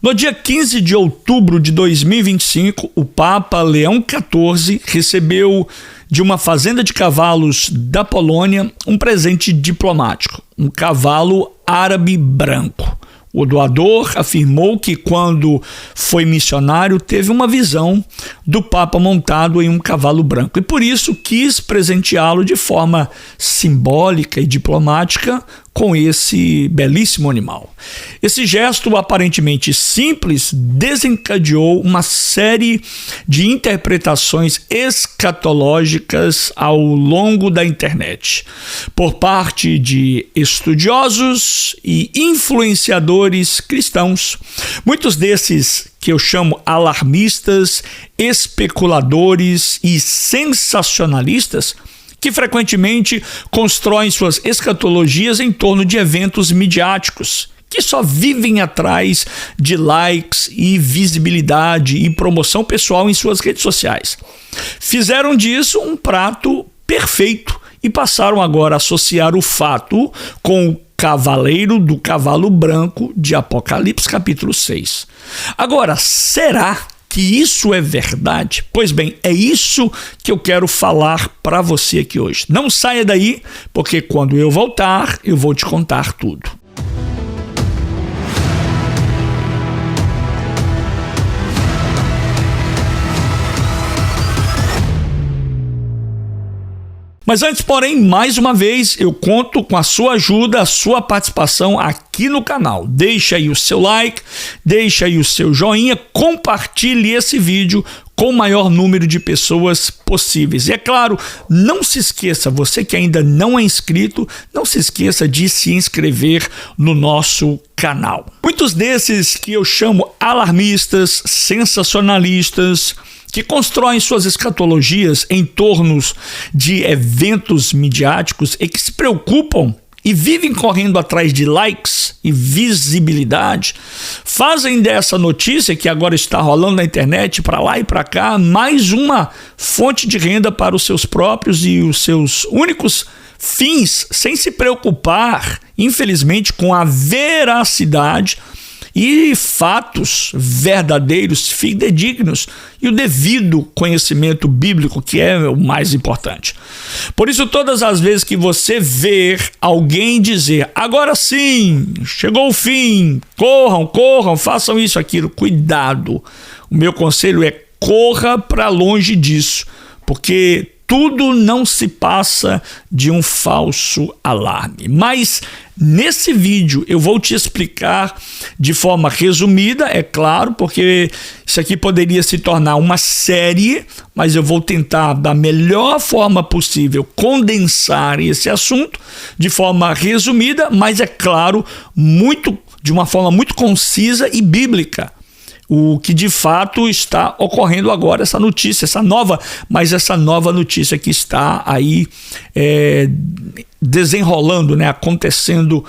No dia 15 de outubro de 2025, o Papa Leão XIV recebeu de uma fazenda de cavalos da Polônia um presente diplomático, um cavalo árabe branco. O doador afirmou que, quando foi missionário, teve uma visão do Papa montado em um cavalo branco e, por isso, quis presenteá-lo de forma simbólica e diplomática com esse belíssimo animal. Esse gesto aparentemente simples desencadeou uma série de interpretações escatológicas ao longo da internet, por parte de estudiosos e influenciadores cristãos. Muitos desses que eu chamo alarmistas, especuladores e sensacionalistas, que frequentemente constroem suas escatologias em torno de eventos midiáticos, que só vivem atrás de likes e visibilidade e promoção pessoal em suas redes sociais. Fizeram disso um prato perfeito e passaram agora a associar o fato com o cavaleiro do cavalo branco de Apocalipse capítulo 6. Agora, será que isso é verdade? Pois bem, é isso que eu quero falar para você aqui hoje. Não saia daí, porque quando eu voltar, eu vou te contar tudo. Mas antes, porém, mais uma vez, eu conto com a sua ajuda, a sua participação aqui no canal. Deixa aí o seu like, deixa aí o seu joinha, compartilhe esse vídeo com o maior número de pessoas possíveis. E é claro, não se esqueça, você que ainda não é inscrito, não se esqueça de se inscrever no nosso canal. Muitos desses que eu chamo alarmistas, sensacionalistas, que constroem suas escatologias em torno de eventos midiáticos e que se preocupam e vivem correndo atrás de likes e visibilidade, fazem dessa notícia que agora está rolando na internet para lá e para cá mais uma fonte de renda para os seus próprios e os seus únicos fins, sem se preocupar, infelizmente, com a veracidade e fatos verdadeiros, fidedignos e o devido conhecimento bíblico, que é o mais importante. Por isso, todas as vezes que você ver alguém dizer, agora sim, chegou o fim, corram, façam isso, aquilo, cuidado. O meu conselho é corra para longe disso, porque tudo não se passa de um falso alarme. Mas nesse vídeo eu vou te explicar de forma resumida, é claro, porque isso aqui poderia se tornar uma série, mas eu vou tentar da melhor forma possível condensar esse assunto de forma resumida, mas é claro, de uma forma muito concisa e bíblica. O que de fato está ocorrendo agora, essa notícia, essa nova notícia que está aí desenrolando, né, acontecendo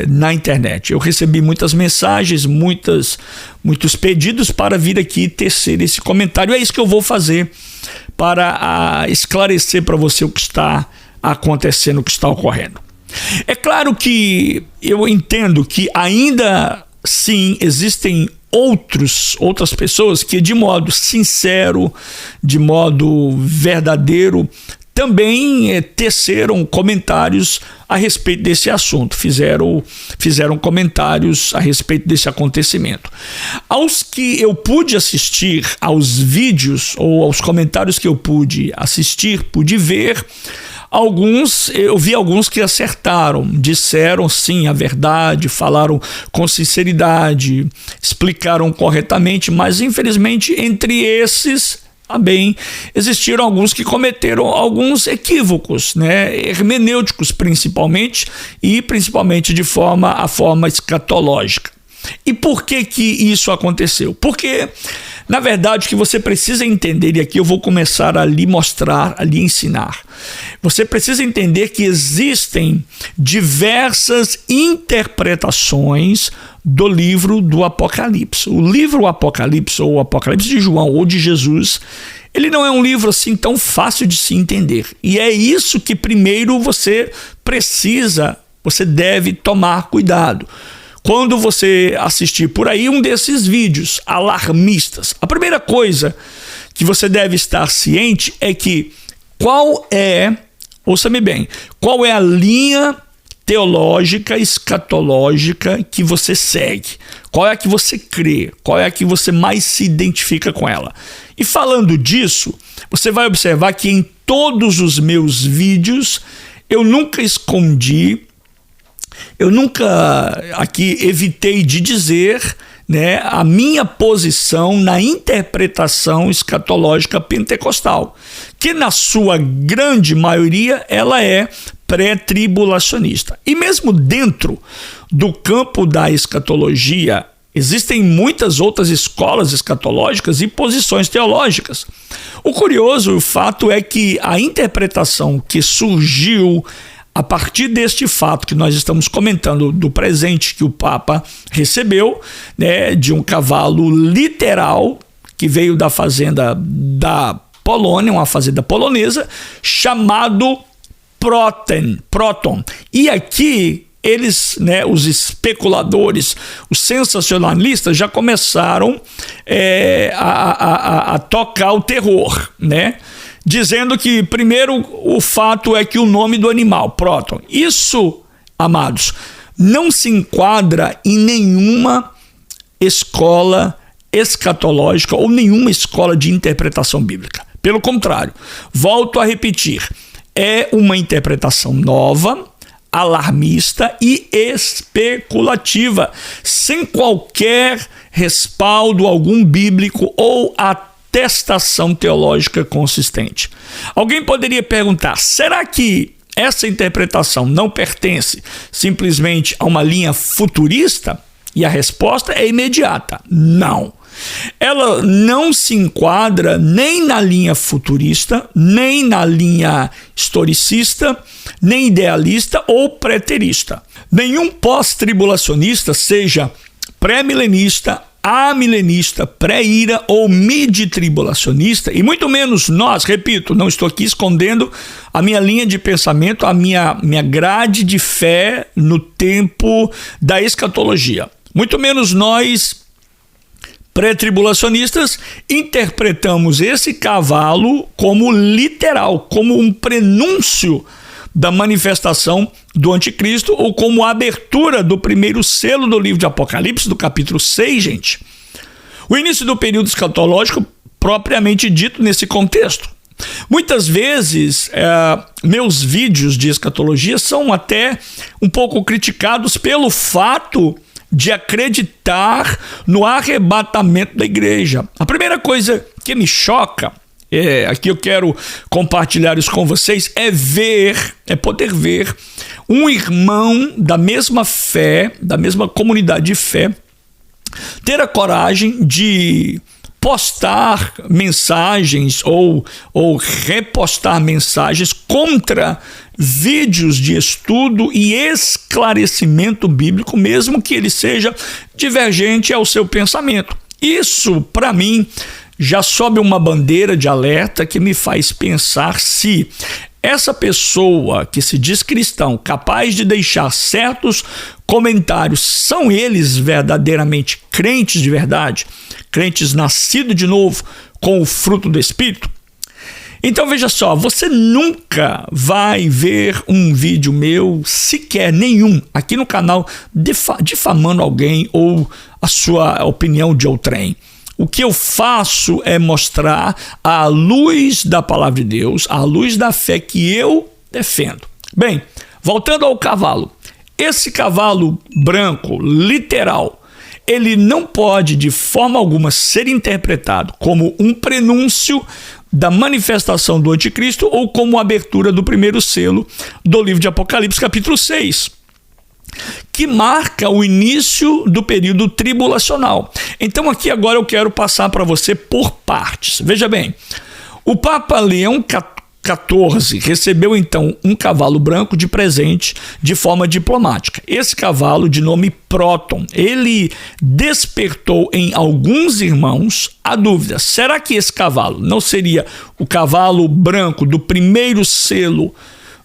na internet. Eu recebi muitas mensagens, muitos pedidos para vir aqui tecer esse comentário. É isso que eu vou fazer para esclarecer para você o que está acontecendo, o que está ocorrendo. É claro que eu entendo que ainda sim existem outras pessoas que, de modo sincero, de modo verdadeiro, também teceram comentários a respeito desse assunto, fizeram comentários a respeito desse acontecimento. Aos que eu pude assistir, aos vídeos ou aos comentários que eu pude assistir, pude ver, eu vi alguns que acertaram, disseram sim a verdade, falaram com sinceridade, explicaram corretamente, mas infelizmente entre esses também existiram alguns que cometeram alguns equívocos, né, hermenêuticos principalmente, e principalmente de forma escatológica. E por que isso aconteceu? Porque, na verdade, o que você precisa entender, e aqui eu vou começar a lhe mostrar, a lhe ensinar. Você precisa entender que existem diversas interpretações do livro do Apocalipse. O livro Apocalipse, ou o Apocalipse de João, ou de Jesus, ele não é um livro assim tão fácil de se entender. E é isso que primeiro você deve tomar cuidado. quando você assistir por aí um desses vídeos alarmistas. A primeira coisa que você deve estar ciente é que ouça-me bem, qual é a linha teológica, escatológica que você segue? Qual é a que você crê? Qual é a que você mais se identifica com ela? E falando disso, você vai observar que em todos os meus vídeos eu nunca escondi, eu nunca aqui evitei de dizer, né, a minha posição na interpretação escatológica pentecostal, que na sua grande maioria ela é pré-tribulacionista. E mesmo dentro do campo da escatologia, existem muitas outras escolas escatológicas e posições teológicas. O curioso, o fato é que a interpretação que surgiu a partir deste fato que nós estamos comentando, do presente que o Papa recebeu, né, de um cavalo literal que veio da fazenda da Polônia, uma fazenda polonesa, chamado Proton. E aqui eles, né, os especuladores, os sensacionalistas já começaram a tocar o terror, né? Dizendo que, primeiro, o fato é que o nome do animal, Proton, isso, amados, não se enquadra em nenhuma escola escatológica ou nenhuma escola de interpretação bíblica. Pelo contrário, volto a repetir, é uma interpretação nova, alarmista e especulativa, sem qualquer respaldo algum bíblico ou atestação teológica consistente. Alguém poderia perguntar, será que essa interpretação não pertence simplesmente a uma linha futurista? E a resposta é imediata, não. Ela não se enquadra nem na linha futurista, nem na linha historicista, nem idealista ou preterista. Nenhum pós-tribulacionista, seja pré-milenista, amilenista, pré-ira ou midi-tribulacionista, e muito menos nós, repito, não estou aqui escondendo a minha linha de pensamento, a minha grade de fé no tempo da escatologia. Muito menos nós, pré-tribulacionistas, interpretamos esse cavalo como literal, como um prenúncio da manifestação do anticristo ou como a abertura do primeiro selo do livro de Apocalipse, do capítulo 6, gente. O início do período escatológico propriamente dito nesse contexto. Muitas vezes, meus vídeos de escatologia são até um pouco criticados pelo fato de acreditar no arrebatamento da igreja. A primeira coisa que me choca, aqui eu quero compartilhar isso com vocês, é poder ver um irmão da mesma fé, da mesma comunidade de fé, ter a coragem de postar mensagens ou repostar mensagens contra vídeos de estudo e esclarecimento bíblico, mesmo que ele seja divergente ao seu pensamento. Isso, para mim, já sobe uma bandeira de alerta que me faz pensar se essa pessoa que se diz cristão, capaz de deixar certos comentários, são eles verdadeiramente crentes de verdade, crentes nascidos de novo com o fruto do Espírito? Então veja só, você nunca vai ver um vídeo meu, sequer nenhum, aqui no canal, difamando alguém ou a sua opinião de outrem. O que eu faço é mostrar à luz da palavra de Deus, à luz da fé que eu defendo. Bem, voltando ao cavalo. Esse cavalo branco, literal, ele não pode de forma alguma ser interpretado como um prenúncio da manifestação do anticristo ou como abertura do primeiro selo do livro de Apocalipse, capítulo 6. Que marca o início do período tribulacional. Então aqui agora eu quero passar para você por partes. Veja bem, o Papa Leão XIV recebeu então um cavalo branco de presente de forma diplomática. Esse cavalo, de nome Proton, ele despertou em alguns irmãos a dúvida: será que esse cavalo não seria o cavalo branco do primeiro selo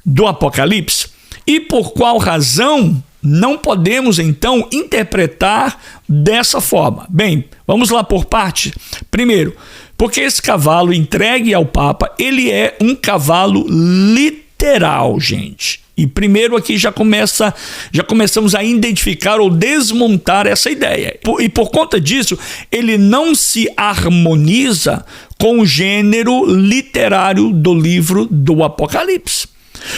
do Apocalipse? E por qual razão Não podemos, então, interpretar dessa forma. Bem, vamos lá por parte. Primeiro, porque esse cavalo entregue ao Papa, ele é um cavalo literal, gente. E primeiro aqui já começamos a identificar ou desmontar essa ideia. E por conta disso, ele não se harmoniza com o gênero literário do livro do Apocalipse.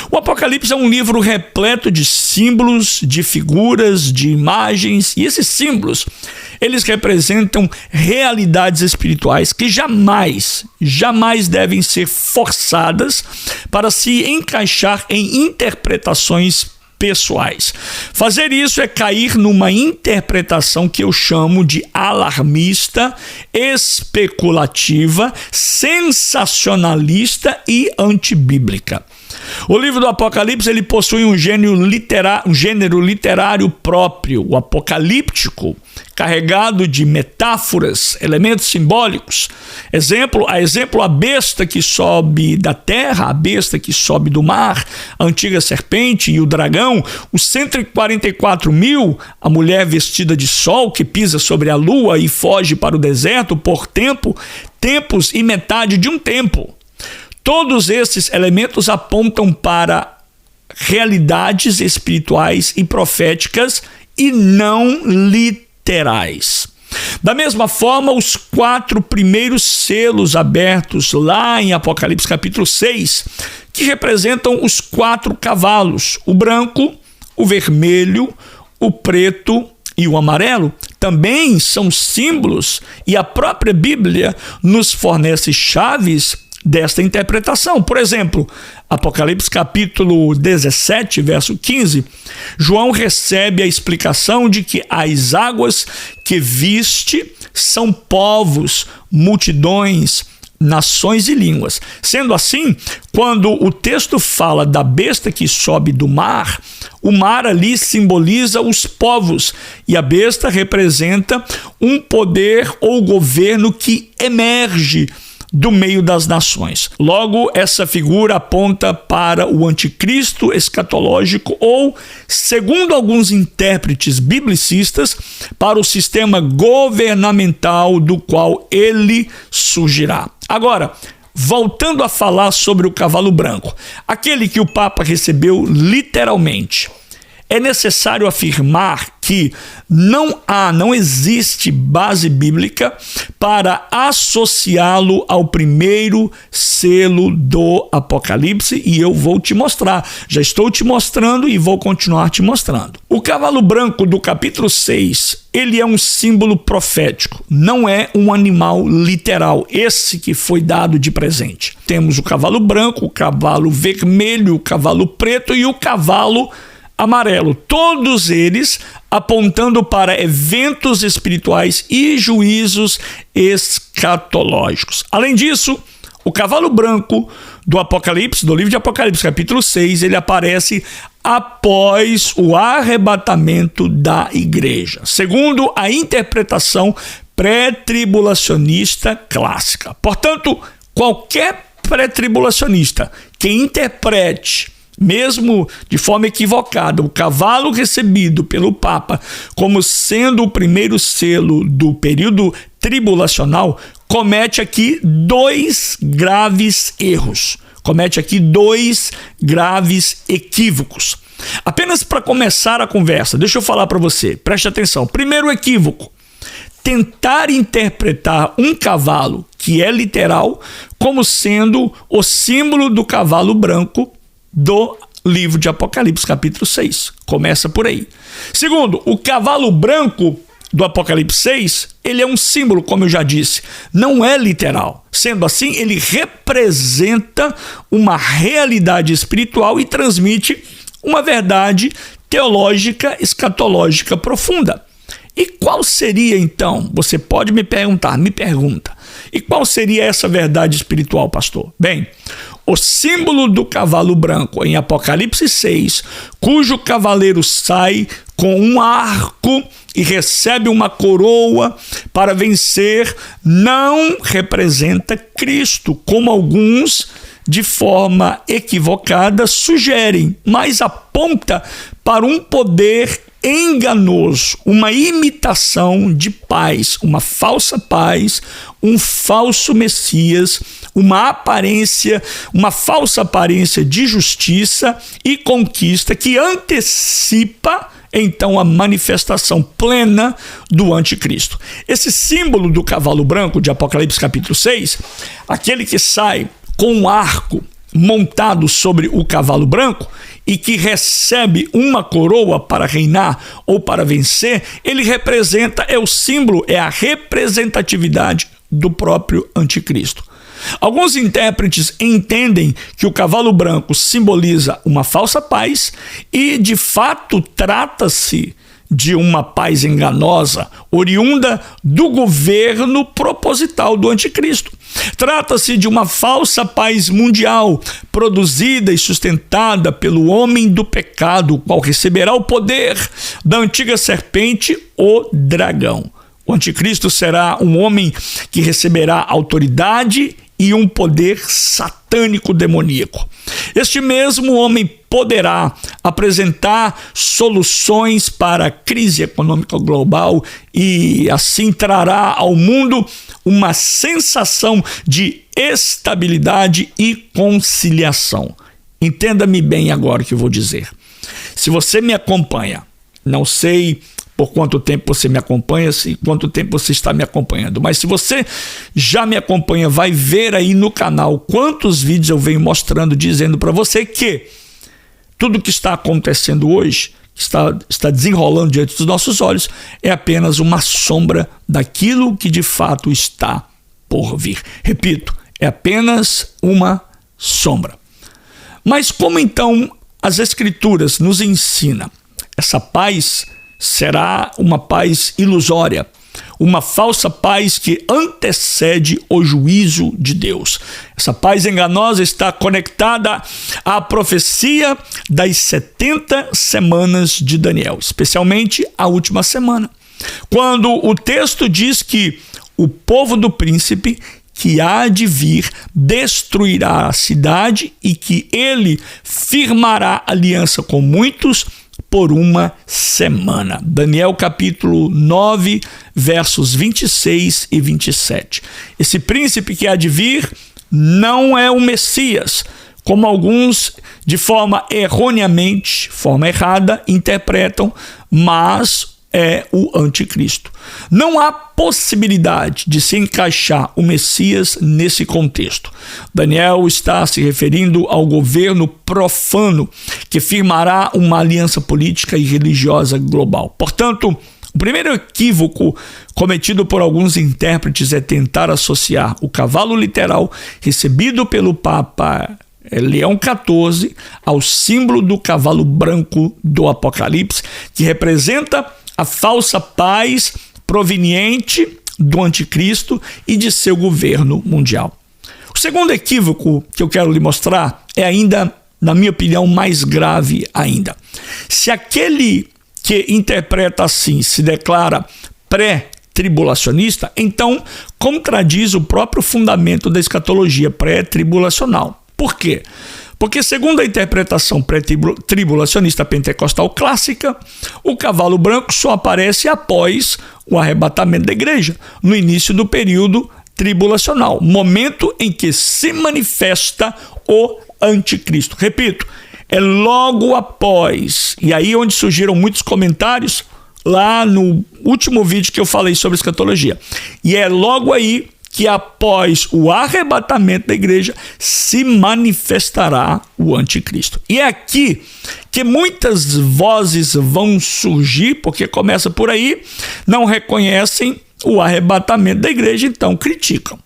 O Apocalipse é um livro repleto de símbolos, de figuras, de imagens, e esses símbolos, eles representam realidades espirituais que jamais devem ser forçadas para se encaixar em interpretações pessoais. Fazer isso é cair numa interpretação que eu chamo de alarmista, especulativa, sensacionalista e antibíblica. O livro do Apocalipse ele possui um gênero literário próprio, o apocalíptico, carregado de metáforas, elementos simbólicos. A besta que sobe da terra, a besta que sobe do mar, a antiga serpente e o dragão, os 144 mil, a mulher vestida de sol que pisa sobre a lua e foge para o deserto por tempos e metade de um tempo. Todos esses elementos apontam para realidades espirituais e proféticas e não literais. Da mesma forma, os 4 primeiros selos abertos lá em Apocalipse capítulo 6, que representam os 4 cavalos, o branco, o vermelho, o preto e o amarelo, também são símbolos e a própria Bíblia nos fornece chaves desta interpretação. Por exemplo, Apocalipse capítulo 17, verso 15, João recebe a explicação de que as águas que viste são povos, multidões, nações e línguas. Sendo assim, quando o texto fala da besta que sobe do mar, o mar ali simboliza os povos e a besta representa um poder ou governo que emerge do meio das nações. Logo, essa figura aponta para o anticristo escatológico ou, segundo alguns intérpretes biblicistas, para o sistema governamental do qual ele surgirá. Agora, voltando a falar sobre o cavalo branco, aquele que o Papa recebeu literalmente, é necessário afirmar que não existe base bíblica para associá-lo ao primeiro selo do Apocalipse, e eu vou te mostrar. Já estou te mostrando e vou continuar te mostrando. O cavalo branco do capítulo 6, ele é um símbolo profético, não é um animal literal, esse que foi dado de presente. Temos o cavalo branco, o cavalo vermelho, o cavalo preto e o cavalo amarelo, todos eles apontando para eventos espirituais e juízos escatológicos. Além disso, o cavalo branco do Apocalipse, do livro de Apocalipse, capítulo 6, ele aparece após o arrebatamento da igreja, segundo a interpretação pré-tribulacionista clássica. Portanto, qualquer pré-tribulacionista que interprete, mesmo de forma equivocada, o cavalo recebido pelo Papa como sendo o primeiro selo do período tribulacional, comete aqui 2 graves erros, comete aqui 2 graves equívocos. Apenas para começar a conversa, deixa eu falar para você, preste atenção. Primeiro equívoco: tentar interpretar um cavalo que é literal como sendo o símbolo do cavalo branco do livro de Apocalipse, capítulo 6. Começa por aí. Segundo, o cavalo branco do Apocalipse 6, ele é um símbolo, como eu já disse, não é literal. Sendo assim, ele representa uma realidade espiritual e transmite uma verdade teológica, escatológica profunda. E qual seria, então, você pode me pergunta, e qual seria essa verdade espiritual, pastor? Bem, o símbolo do cavalo branco em Apocalipse 6, cujo cavaleiro sai com um arco e recebe uma coroa para vencer, não representa Cristo, como alguns de forma equivocada sugerem, mas aponta para um poder enganoso, uma imitação de paz, uma falsa paz, um falso Messias, uma falsa aparência de justiça e conquista que antecipa então a manifestação plena do anticristo. Esse símbolo do cavalo branco de Apocalipse capítulo 6, aquele que sai com um arco montado sobre o cavalo branco e que recebe uma coroa para reinar ou para vencer, ele representa, é o símbolo, é a representatividade do próprio anticristo. Alguns intérpretes entendem que o cavalo branco simboliza uma falsa paz e, de fato, trata-se de uma paz enganosa, oriunda do governo proposital do anticristo. Trata-se de uma falsa paz mundial, produzida e sustentada pelo homem do pecado, o qual receberá o poder da antiga serpente, o dragão. O anticristo será um homem que receberá autoridade e um poder satânico demoníaco. Este mesmo homem poderá apresentar soluções para a crise econômica global e assim trará ao mundo uma sensação de estabilidade e conciliação. Entenda-me bem agora o que eu vou dizer. Se você me acompanha, não sei por quanto tempo você me acompanha, quanto tempo você está me acompanhando, mas se você já me acompanha, vai ver aí no canal quantos vídeos eu venho mostrando, dizendo para você que tudo que está acontecendo hoje, está desenrolando diante dos nossos olhos, é apenas uma sombra daquilo que de fato está por vir. Repito, é apenas uma sombra. Mas como então as Escrituras nos ensinam, essa paz será uma paz ilusória, uma falsa paz que antecede o juízo de Deus. Essa paz enganosa está conectada à profecia das 70 semanas de Daniel, especialmente a última semana, quando o texto diz que o povo do príncipe que há de vir destruirá a cidade e que ele firmará aliança com muitos por uma semana. Daniel capítulo 9, versos 26 e 27. Esse príncipe que há de vir não é o Messias, como alguns, de forma errada, interpretam, mas é o anticristo. Não há possibilidade de se encaixar o Messias nesse contexto. Daniel está se referindo ao governo profano que firmará uma aliança política e religiosa global. Portanto, o primeiro equívoco cometido por alguns intérpretes é tentar associar o cavalo literal recebido pelo Papa Leão XIV ao símbolo do cavalo branco do Apocalipse, que representa a falsa paz proveniente do anticristo e de seu governo mundial. O segundo equívoco que eu quero lhe mostrar é ainda, na minha opinião, mais grave ainda. Se aquele que interpreta assim se declara pré-tribulacionista, então contradiz o próprio fundamento da escatologia pré-tribulacional. Por quê? Porque, segundo a interpretação pré-tribulacionista pentecostal clássica, o cavalo branco só aparece após o arrebatamento da igreja, no início do período tribulacional, momento em que se manifesta o anticristo. Repito, é logo após, e aí onde surgiram muitos comentários, lá no último vídeo que eu falei sobre escatologia, e é logo aí que após o arrebatamento da igreja se manifestará o anticristo. E é aqui que muitas vozes vão surgir, porque começa por aí, não reconhecem o arrebatamento da igreja, então criticam.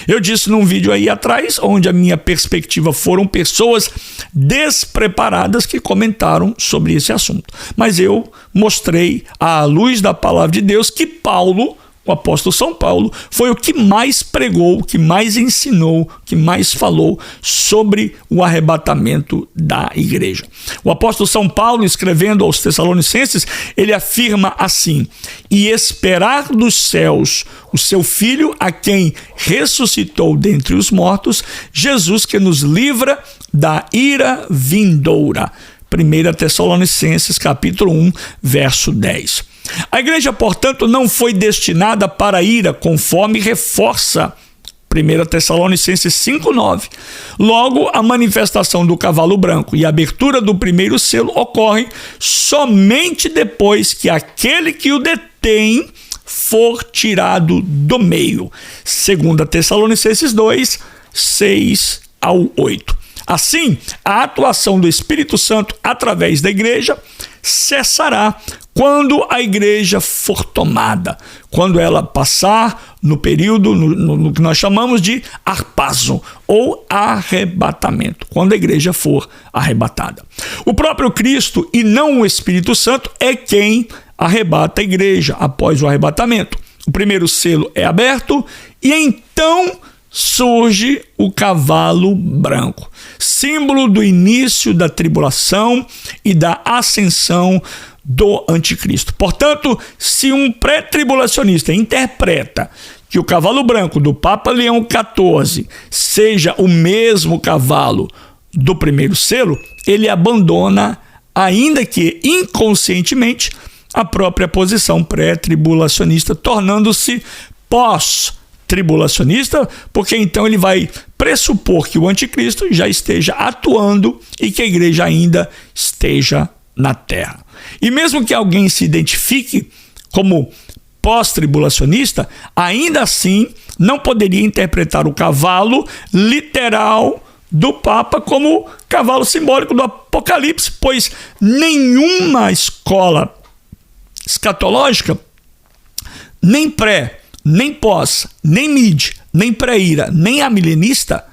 Eu disse num vídeo aí atrás, onde a minha perspectiva foram pessoas despreparadas que comentaram sobre esse assunto. Mas eu mostrei à luz da palavra de Deus que Paulo, o apóstolo São Paulo, foi o que mais pregou, o que mais ensinou, o que mais falou sobre o arrebatamento da igreja. O apóstolo São Paulo, escrevendo aos Tessalonicenses, ele afirma assim: e esperar dos céus o seu Filho, a quem ressuscitou dentre os mortos, Jesus, que nos livra da ira vindoura. 1 Tessalonicenses capítulo 1, verso 10. A igreja, portanto, não foi destinada para a ira, conforme reforça 1 Tessalonicenses 5,9. Logo, a manifestação do cavalo branco e a abertura do primeiro selo ocorrem somente depois que aquele que o detém for tirado do meio. 2 Tessalonicenses 2, 6 ao 8. Assim, a atuação do Espírito Santo através da igreja cessará quando a igreja for tomada, quando ela passar no período, no que nós chamamos de harpazo, ou arrebatamento, quando a igreja for arrebatada. O próprio Cristo e não o Espírito Santo é quem arrebata a igreja após o arrebatamento. O primeiro selo é aberto e então surge o cavalo branco, símbolo do início da tribulação e da ascensão do anticristo. Portanto, se um pré-tribulacionista interpreta que o cavalo branco do Papa Leão XIV seja o mesmo cavalo do primeiro selo, ele abandona, ainda que inconscientemente, a própria posição pré-tribulacionista, tornando-se pós-tribulacionista, porque então ele vai pressupor que o anticristo já esteja atuando e que a igreja ainda esteja na terra. E mesmo que alguém se identifique como pós-tribulacionista, ainda assim não poderia interpretar o cavalo literal do Papa como cavalo simbólico do Apocalipse, pois nenhuma escola escatológica, nem pré, nem pós, nem mid, nem pré-ira, nem amilenista,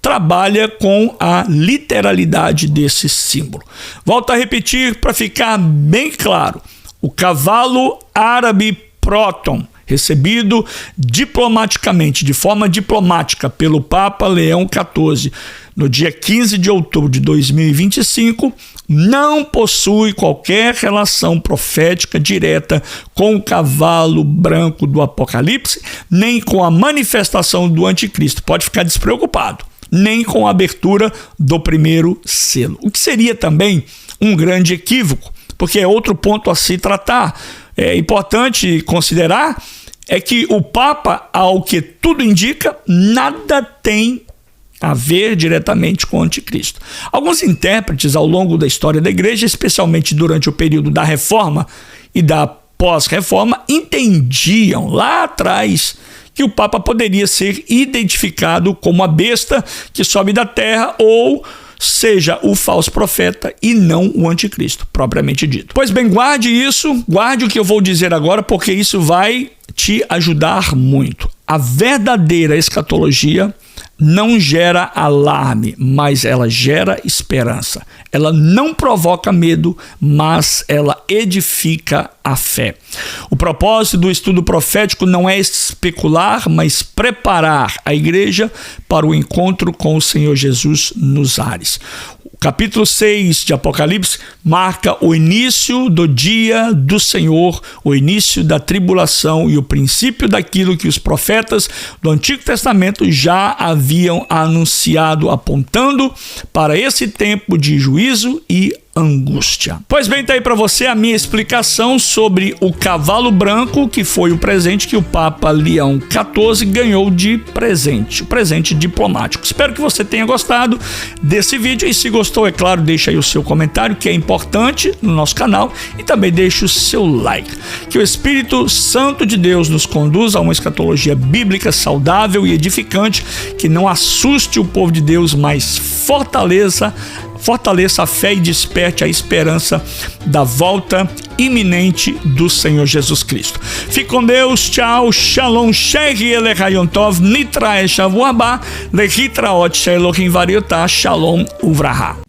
trabalha com a literalidade desse símbolo. Volto a repetir para ficar bem claro: o cavalo árabe Próton, recebido diplomaticamente, de forma diplomática, pelo Papa Leão XIV, no dia 15 de outubro de 2025, não possui qualquer relação profética direta com o cavalo branco do Apocalipse, nem com a manifestação do anticristo. Pode ficar despreocupado. Nem com a abertura do primeiro selo. O que seria também um grande equívoco, porque é outro ponto a se tratar. É importante considerar é que o Papa, ao que tudo indica, nada tem a ver diretamente com o anticristo. Alguns intérpretes ao longo da história da igreja, especialmente durante o período da Reforma e da pós-Reforma, entendiam lá atrás que o Papa poderia ser identificado como a besta que sobe da terra, ou seja, o falso profeta e não o anticristo, propriamente dito. Pois bem, guarde isso, guarde o que eu vou dizer agora, porque isso vai te ajudar muito. A verdadeira escatologia não gera alarme, mas ela gera esperança. Ela não provoca medo, mas ela edifica a fé. O propósito do estudo profético não é especular, mas preparar a igreja para o encontro com o Senhor Jesus nos ares. O capítulo 6 de Apocalipse marca o início do dia do Senhor, o início da tribulação e o princípio daquilo que os profetas do Antigo Testamento já haviam anunciado, apontando para esse tempo de juízo e angústia. Pois bem, tá aí para você a minha explicação sobre o cavalo branco, que foi o presente que o Papa Leão XIV ganhou de presente, o presente diplomático. Espero que você tenha gostado desse vídeo e, se gostou, é claro, deixa aí o seu comentário, que é importante no nosso canal, e também deixa o seu like. Que o Espírito Santo de Deus nos conduza a uma escatologia bíblica saudável e edificante, que não assuste o povo de Deus, mas fortaleça a fé e desperte a esperança da volta iminente do Senhor Jesus Cristo. Fique com Deus, tchau, shalom, sheri elechayon tov, nitra eshavu haba, lehitraot shelohim variotah, shalom uvraha.